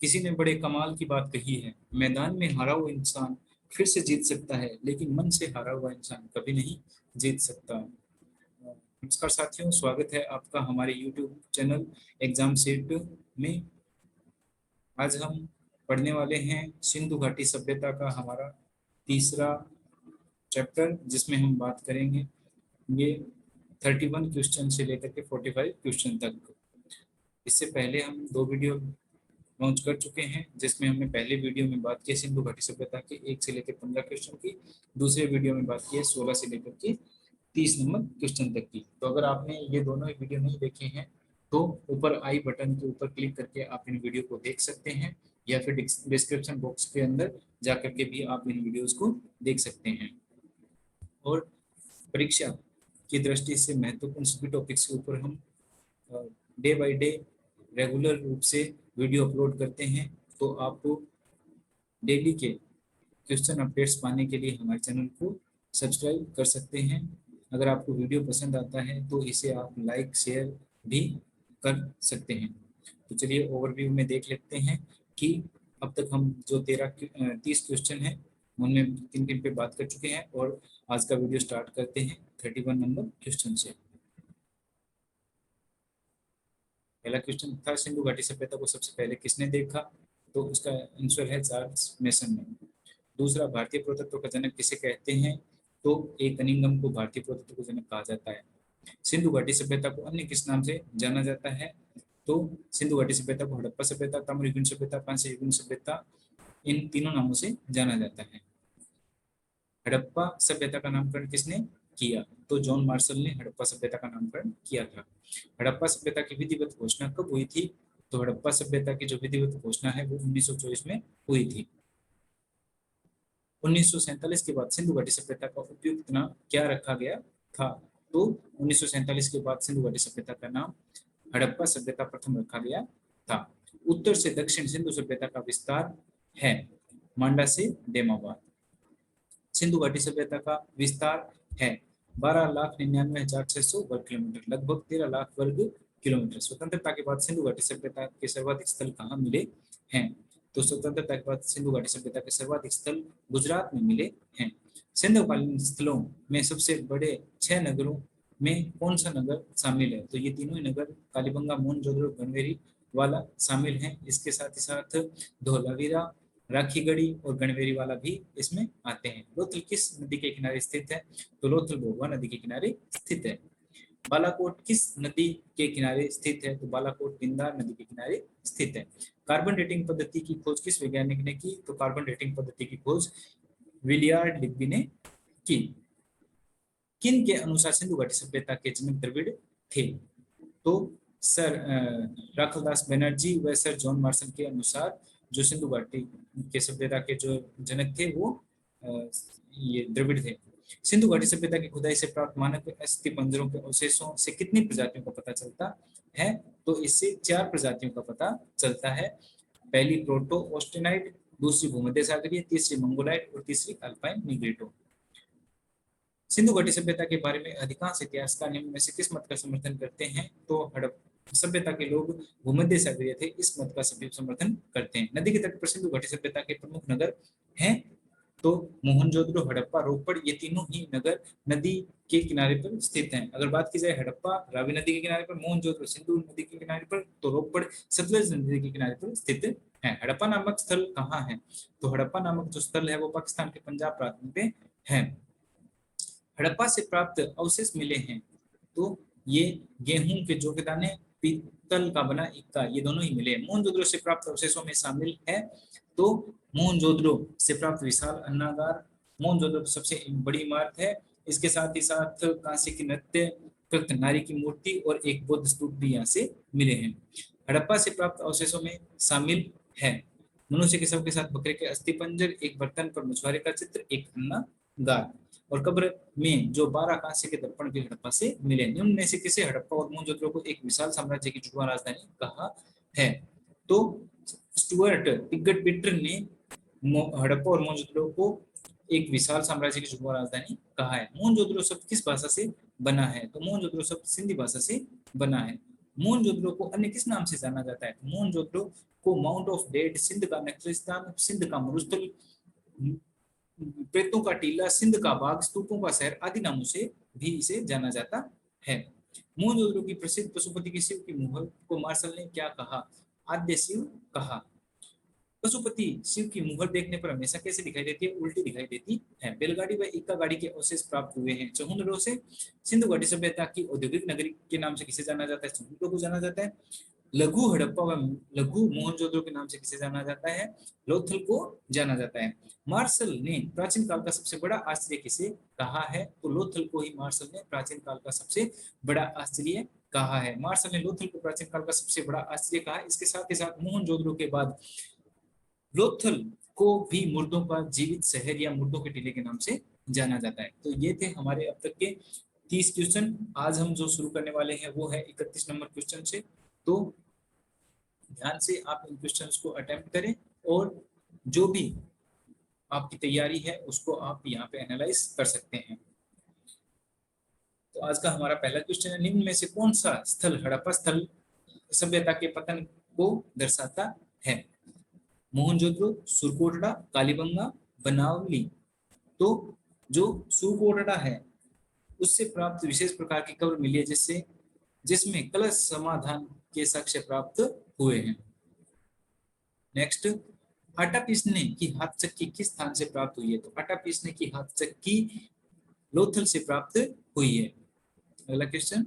किसी ने बड़े कमाल की बात कही है, मैदान में हारा हुआ इंसान फिर से जीत सकता है, लेकिन मन से हारा हुआ इंसान कभी नहीं जीत सकता। नमस्कार साथियों, स्वागत है आपका हमारे YouTube चैनल एग्जाम सेट में। आज हम पढ़ने वाले हैं सिंधु घाटी सभ्यता का हमारा तीसरा चैप्टर, जिसमें हम बात करेंगे ये 31 क्वेश्चन से लेकर के 45 क्वेश्चन तक। इससे पहले हम दो वीडियो लॉन्च कर चुके हैं, जिसमें हमने पहले वीडियो में बात की सिंधु घाटी सभ्यता के 1 से लेकर 15 क्वेश्चन की, दूसरे वीडियो में बात की है 16 से लेकर के 30 नंबर क्वेश्चन तक की। तो अगर आपने ये दोनों ही वीडियो नहीं देखे हैं तो ऊपर आई बटन के ऊपर क्लिक करके आप इन वीडियो को देख सकते हैं, या फिर डिस्क्रिप्शन बॉक्स के अंदर जा करके भी आप इन वीडियोस को देख सकते हैं। और परीक्षा की दृष्टि से महत्वपूर्ण सभी टॉपिक्स के ऊपर हम डे बाय डे रेगुलर रूप से वीडियो अपलोड करते हैं। तो आपको डेली के क्वेश्चन अपडेट्स पाने के लिए हमारे चैनल को सब्सक्राइब कर सकते हैं। अगर आपको वीडियो पसंद आता है तो इसे आप लाइक शेयर भी कर सकते हैं। तो चलिए ओवरव्यू में देख लेते हैं कि अब तक हम जो 30 क्वेश्चन हैं उनमें किन किन पे बात कर चुके हैं। और आज का वीडियो स्टार्ट करते हैं 31 नंबर क्वेश्चन से। पहला क्वेश्चन था, सिंधु घाटी सभ्यता को सबसे पहले किसने देखा? तो उसका आंसर है चार्ल्स मेसन ने। दूसरा, भारतीय पुरातत्व का जनक किसे कहते हैं? तो ए कनिंघम को भारतीय पुरातत्व का जनक कहा जाता है। सिंधु घाटी सभ्यता को अन्य किस नाम से जाना जाता है? तो सिंधु घाटी सभ्यता को हड़प्पा सभ्यता, ताम्रयुगीन सभ्यता, कांस्य युगीन सभ्यता, इन तीनों नामों से जाना जाता है। हड़प्पा सभ्यता का नामकरण किसने किया? तो जॉन मार्शल ने हड़प्पा सभ्यता का नामकरण किया था। हड़प्पा सभ्यता की विधिवत घोषणा कब हुई थी? तो हड़प्पा सभ्यता की जो विधिवत घोषणा है वो 1924 में हुई थी। 1947 के बाद सिंधु घाटी सभ्यता का उपयुक्त नाम क्या रखा गया था? तो 1947 के बाद सिंधु घाटी सभ्यता का नाम हड़प्पा सभ्यता प्रथम रखा गया था। उत्तर से दक्षिण सिंधु सभ्यता का विस्तार है मांडा से देमाबाद। सिंधु घाटी सभ्यता का विस्तार है 12,99,600 वर्ग किलोमीटर, लगभग 13 लाख वर्ग किलोमीटर। स्वतंत्रता के बाद सिंधु घाटी सभ्यता के सर्वाधिक स्थल कहाँ मिले हैं? तो स्वतंत्रता के बाद सिंधु घाटी सभ्यता के सर्वाधिक स्थल गुजरात में मिले हैं। सिंधुकालीन स्थलों में सबसे बड़े 6 नगरों में कौन सा नगर शामिल है? तो ये तीनों ही नगर कालीबंगा, मोहनजोदड़ो, गणवेरी वाला शामिल है। इसके साथ ही साथ धोलावीरा, राखीगढ़ी और गणवेरी वाला भी इसमें आते हैं। लोथल किस नदी के किनारे स्थित है? तो लोथल भोगवा नदी के किनारे स्थित है। बालाकोट किस नदी के किनारे स्थित है? तो बालाकोट बिंदार नदी के किनारे स्थित है। कार्बन डेटिंग पद्धति की खोज किस वैज्ञानिक ने की? तो कार्बन डेटिंग पद्धति की खोज विलियर्ड लिब्बी ने की। किन के अनुसार सिंधु घाटी सभ्यता के जनक द्रविड़ थे? तो सर राखलदास बनर्जी व सर जॉन मार्शल के अनुसार जो सिंधु घाटी के सभ्यता के जो जनक थे वो ये द्रविड़ थे। सिंधु घाटी सभ्यता की खुदाई से प्राप्त मानक अस्थि पंजरों के अवशेषों से कितनी प्रजातियों का पता चलता है? तो इससे 4 प्रजातियों का पता चलता है। पहली प्रोटो ऑस्टेनाइट, दूसरी भूमध्य सागरीय, तीसरी मंगोलाइट और तीसरी अल्पाइन निग्रिटो। सिंधु घाटी सभ्यता के बारे में अधिकांश इतिहासकार निम्न में से किस मत का समर्थन करते हैं? तो हड़प्पा सभ्यता के लोग भूमध्य सागरीय थे, इस मत का सभी समर्थन करते हैं। नदी के तट पर सिंधु घाटी सभ्यता के प्रमुख नगर हैं? तो मोहनजोदड़ो, हड़प्पा, रोपड़, ये तीनों ही नगर नदी के किनारे पर स्थित हैं। अगर बात की जाए हड़प्पा रावी नदी के किनारे पर, मोहनजोदड़ो सिंधु नदी के किनारे पर, तो रोपड़ सतलज नदी के किनारे पर स्थित है। हड़प्पा नामक स्थल कहाँ है? तो हड़प्पा नामक जो स्थल है वो पाकिस्तान के पंजाब प्रांत में है। हड़प्पा से प्राप्त अवशेष मिले हैं तो ये गेहूं के जौ के दाने, पीतल का बना इक्का, ये दोनों ही मिले। मोहनजोदड़ो से प्राप्त अवशेषों में शामिल है तो मोहनजोदड़ो से प्राप्त विशाल अन्नागार, मोहनजोदड़ो सबसे बड़ी इमारत है। इसके साथ ही साथ कांसे की नृत्य कृत नारी की मूर्ति और एक बौद्ध स्तूप भी यहाँ से मिले हैं। हड़प्पा से प्राप्त अवशेषों में शामिल है मनुष्य के शव के साथ बकरे के अस्थि पंजर, एक बर्तन पर मछुआरे का चित्र, एक अन्नागार, और कब्र में जो 12 कांस्य के दर्पण भी हड़प्पा से मिले। निम्न में से किसे हड़प्पा और मोहनजोदड़ो को एक विशाल साम्राज्य की जुड़वा राजधानी कहा है? तो स्टुअर्ट तिब्बत पीटर ने हड़प्पा और मोहनजोदड़ो को एक विशाल साम्राज्य की जुड़वा राजधानी कहा है। मोहनजोदड़ो शब्द किस भाषा से बना है? तो मोहनजोदड़ो शब्द सिंधी भाषा से बना है। मोहनजोदड़ो को अन्य किस नाम से जाना जाता है? मोहनजोदड़ो को माउंट ऑफ डेड, सिंध का नखलिस्तान, सिंध का मरुस्थल, प्रेतों का टीला, सिंध का बाग, स्तूपों का शहर आदि नामों से भी इसे जाना जाता है। मोहनजोदड़ो की प्रसिद्ध पशुपति की शिव की मुहर को मार्शल ने क्या कहा? आद्य शिव कहा। पशुपति शिव की मुहर देखने पर हमेशा कैसे दिखाई देती है? उल्टी दिखाई देती है। बैलगाड़ी व इक्का गाड़ी के अवशेष प्राप्त हुए हैं चहुंदड़ो से। सिंधु घाटी सभ्यता की औद्योगिक नगरी के नाम से किसे जाना जाता है? चहुंदड़ो को जाना जाता है। लघु हड़प्पा व लघु मोहनजोदड़ो के नाम से किसे जाना जाता है? लोथल को जाना जाता है। मार्शल ने प्राचीन काल का सबसे बड़ा आश्चर्य किसे कहा है? तो लोथल को ही मार्शल ने प्राचीन काल का सबसे बड़ा आश्चर्य कहा है। मार्शल ने लोथल को प्राचीन काल का सबसे बड़ा आश्चर्य कहा। इसके साथ ही साथ मोहनजोदड़ो के बाद लोथल को भी मुर्दों का जीवित शहर या मुर्दों के टीले के नाम से जाना जाता है। तो ये थे हमारे अब तक के 30 क्वेश्चन। आज हम जो शुरू करने वाले हैं वो है 31 नंबर क्वेश्चन से। तो ध्यान से आप इन क्वेश्चंस को अटेम्प्ट करें और जो भी आपकी तैयारी है उसको आप यहाँ पे एनालाइज कर सकते हैं। तो आज का हमारा पहला क्वेश्चन है, निम्न में से कौन सा स्थल हड़प्पा स्थल सभ्यता के पतन को दर्शाता है? मोहनजोदड़ो, सुरकोटड़ा, कालीबंगा, बनावली। तो जो सुरकोटड़ा है उससे प्राप्त विशेष प्रकार की कब्र मिली है जिसमें कलश समाधान के साक्ष्य प्राप्त हुए हैं। नेक्स्ट, आटा पीसने की हाथ चक्की किस स्थान से प्राप्त हुई है? तो आटा पीसने की हाथ चक्की लोथल से प्राप्त हुई है। अगला क्वेश्चन,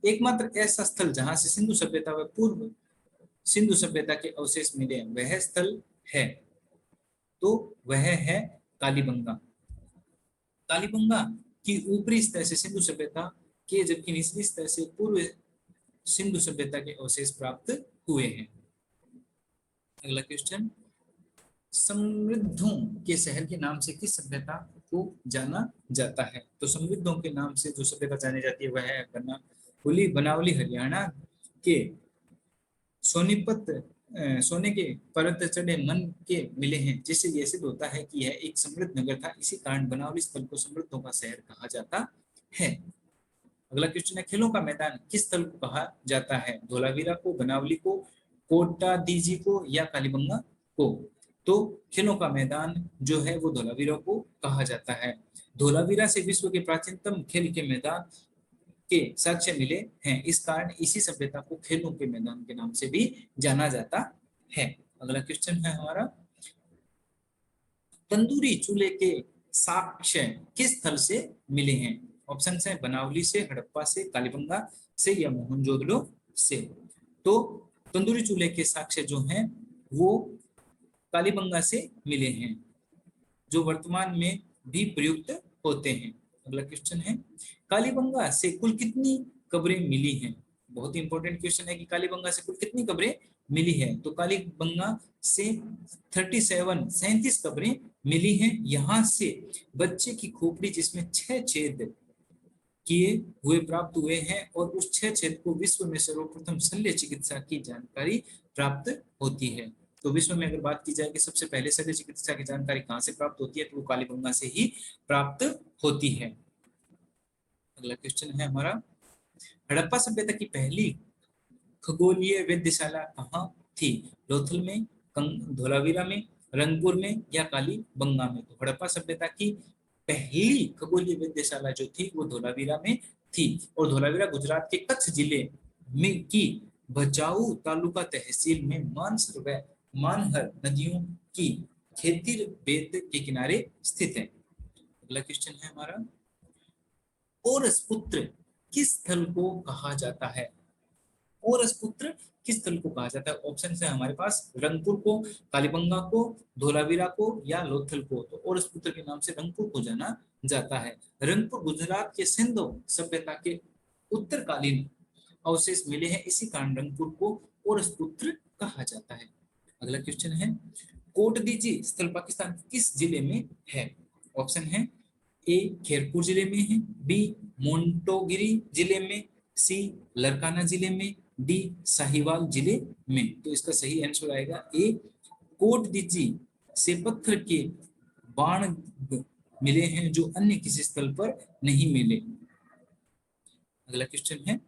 एकमात्र ऐसा स्थल जहां से सिंधु सभ्यता व पूर्व सिंधु सभ्यता के अवशेष मिले वह स्थल है? तो वह है कालीबंगा। कालीबंगा की ऊपरी सतह से सिंधु सभ्यता के जबकि निचली सतह से पूर्व सिंधु सभ्यता के अवशेष प्राप्त हुए हैं। अगला क्वेश्चन, समृद्धों के शहर के नाम से किस सभ्यता को जाना जाता है? तो समृद्धों के नाम से जो सभ्यता जानी जाती है वह है बनावली हरियाणा के सोनीपत सोने के परत चढ़े मन के मिले हैं, जिससे यह सिद्ध होता है कि यह एक समृद्ध नगर था। इसी कारण बनावली स्थल को समृद्धों का शहर कहा जाता है। अगला क्वेश्चन है, खेलों का मैदान किस स्थल को कहा जाता है? धोलावीरा को, बनावली को, कोटा दीजी को या कालीबंगा को? तो खेलों का मैदान जो है वो धोलावीरा को कहा जाता है। धोलावीरा से विश्व के प्राचीनतम खेल के मैदान के साक्ष्य मिले हैं। इस कारण इसी सभ्यता को खेलों के मैदान के नाम से भी जाना जाता है। अगला क्वेश्चन है हमारा, तंदूरी चूल्हे के साक्ष्य किस स्थल से मिले हैं? ऑप्शन है बनावली से, हड़प्पा से, कालीबंगा से या मोहनजोदड़ो से। तो तंदूरी चूल्हे के साक्ष्य जो हैं वो कालीबंगा से मिले हैं, जो वर्तमान में भी प्रयुक्त होते हैं। अगला क्वेश्चन है, कालीबंगा से कुल कितनी कब्रें मिली हैं? बहुत ही इंपॉर्टेंट क्वेश्चन है कि कालीबंगा से कुल कितनी कब्रें मिली है? तो कालीबंगा से 37 कब्रें मिली हैं। यहाँ से बच्चे की खोपड़ी जिसमें 6 छेद किए हुए प्राप्त हुए हैं और उस 6 छेद को विश्व में सर्वप्रथम शल्य चिकित्सा की जानकारी प्राप्त होती है। तो विश्व में अगर बात की जाए कि सबसे पहले शल्य चिकित्सा की जानकारी कहाँ से प्राप्त होती है तो वो कालीबंगा से ही प्राप्त होती है। अगला क्वेश्चन है हमारा, हड़प्पा सभ्यता की पहली खगोलीय वेधशाला कहाँ थी? लोथल में, धोलावीरा में, रंगपुर में या कालीबंगा में? तो हड़प्पा सभ्यता की पहली खगोलीय वेधशाला जो थी वो धोलावीरा में थी और धोलावीरा गुजरात के कच्छ जिले में की भचाऊ तालुका तहसील में मानसर व मानहर नदियों की खेतीर बेत के किनारे स्थित है। अगला क्वेश्चन है हमारा, ओरस पुत्र किस स्थल को कहा जाता है? ओरस पुत्र किस स्थल को कहा जाता है? ऑप्शन है हमारे पास रंगपुर को, कालीबंगा को, धोलावीरा को या लोथल को। तो ओरस पुत्र के नाम से रंगपुर को जाना जाता है। रंगपुर गुजरात के सिंधु सभ्यता के उत्तरकालीन अवशेष मिले हैं, इसी कारण रंगपुर को ओरस पुत्र कहा जाता है। अगला क्वेश्चन है, कोटदीजी स्थल पाकिस्तान किस जिले में है? ऑप्शन है ए खेरपुर जिले में है, बी मोंटोगिरी जिले में, सी लरकाना जिले में, डी साहिवाल जिले में। तो इसका सही आंसर आएगा ए कोटदीजी से पत्थर के बाण मिले हैं जो अन्य किसी स्थल पर नहीं मिले। अगला क्वेश्चन है,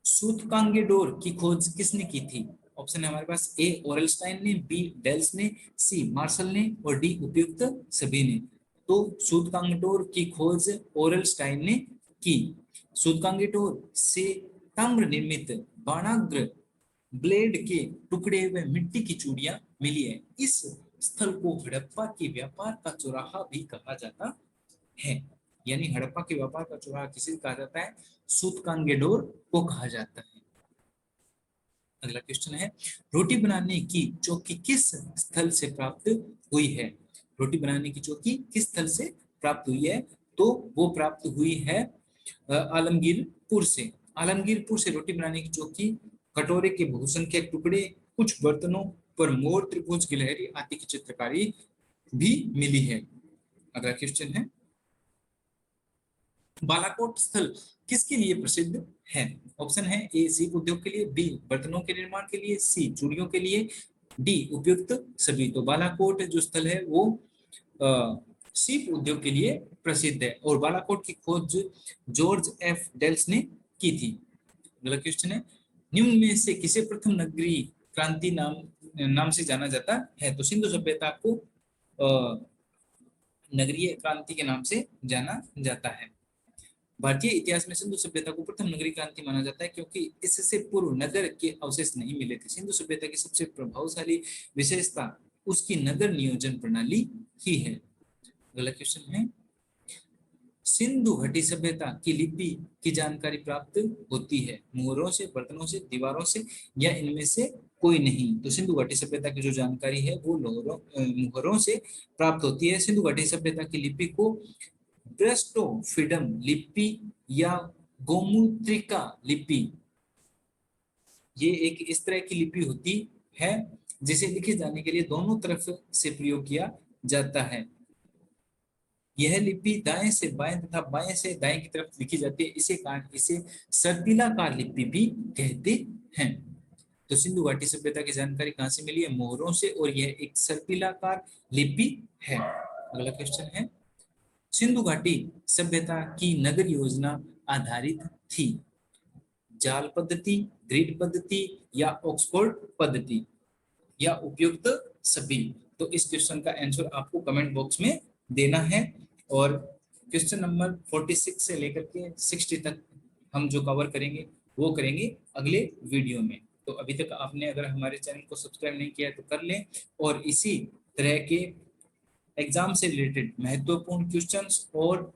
सूतकांगेडोर की खोज किसने की थी? ऑप्शन है हमारे पास, ए ओरेलस्टाइन ने, बी डेल्स ने, सी मार्शल ने और डी उपयुक्त सभी ने। तो सूतकांगेडोर की खोज ओरेलस्टाइन ने की। सूतकांगेडोर से ताम्र निर्मित बाणाग्र ब्लेड के टुकड़े व मिट्टी की चूड़ियां मिली है। इस स्थल को हड़प्पा के व्यापार का चौराहा भी कहा जाता है। यानी हड़प्पा के व्यापार का चौराहा किसे कहा जाता है? सूतकांगेडोर को कहा जाता है। अगला क्वेश्चन है, रोटी बनाने की चौकी किस स्थल से प्राप्त हुई है? रोटी बनाने की चौकी किस स्थल से प्राप्त हुई है? तो वो प्राप्त हुई है आलमगीरपुर से। आलमगीरपुर से रोटी बनाने की चौकी, कटोरे के बहुसंख्यक टुकड़े, कुछ बर्तनों पर मोर, त्रिभुज, गिलहरी आदि की चित्रकारी भी मिली है। अगला क्वेश्चन है, बालाकोट स्थल किसके लिए प्रसिद्ध है? ऑप्शन है, ए सीप उद्योग के लिए, बी बर्तनों के निर्माण के लिए, सी चूड़ियों के लिए, डी उपयुक्त सभी। तो बालाकोट जो स्थल है वो सीप उद्योग के लिए प्रसिद्ध है और बालाकोट की खोज जॉर्ज एफ डेल्स ने की थी। अगला क्वेश्चन है, निम्न में से किसे प्रथम नगरीय क्रांति नाम से जाना जाता है? तो सिंधु सभ्यता को नगरीय क्रांति के नाम से जाना जाता है। भारतीय इतिहास में सिंधु सभ्यता को प्रथम नगरीय क्रांति माना जाता है क्योंकि इससे पूर्व नगर के अवशेष नहीं मिले थे। सिंधु सभ्यता की सबसे प्रभावशाली विशेषता उसकी नगर नियोजन प्रणाली ही है। अगला क्वेश्चन है, सिंधु घाटी सभ्यता की लिपि की जानकारी प्राप्त होती है मुहरों से, बर्तनों से, दीवारों से या इनमें से कोई नहीं? तो सिंधु घाटी सभ्यता की जो जानकारी है वो मुहरों से प्राप्त होती है। सिंधु घाटी सभ्यता की लिपि को ब्रेस्टोफिडम लिपि या गोमुत्रिका लिपि, ये एक इस तरह की लिपि होती है जिसे लिखे जाने के लिए दोनों तरफ से प्रयोग किया जाता है। यह लिपि दाएं से बाएं तथा बाएं से दाएं की तरफ लिखी जाती है। इसे सर्पिलाकार लिपि भी कहते हैं। तो सिंधु घाटी सभ्यता की जानकारी कहां से मिली है? मोहरों से, और यह एक सर्पिलाकार लिपि है। अगला क्वेश्चन है, सिंधु घाटी सभ्यता की नगर योजना आधारित थी जाल पद्धति, ग्रिड पद्धति या ऑक्सफोर्ड पद्धति या उपयुक्त सभी? तो इस क्वेश्चन का आंसर आपको कमेंट बॉक्स में देना है। और क्वेश्चन नंबर 46 से लेकर के 60 तक हम जो कवर करेंगे वो करेंगे अगले वीडियो में। तो अभी तक आपने अगर हमारे चैनल को सब्सक्राइब नहीं किया तो कर लें और इसी तरह के एग्जाम से रिलेटेड महत्वपूर्ण क्वेश्चंस और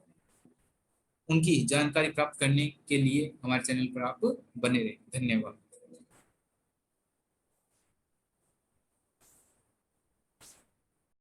उनकी जानकारी प्राप्त करने के लिए हमारे चैनल पर आप बने रहें। धन्यवाद।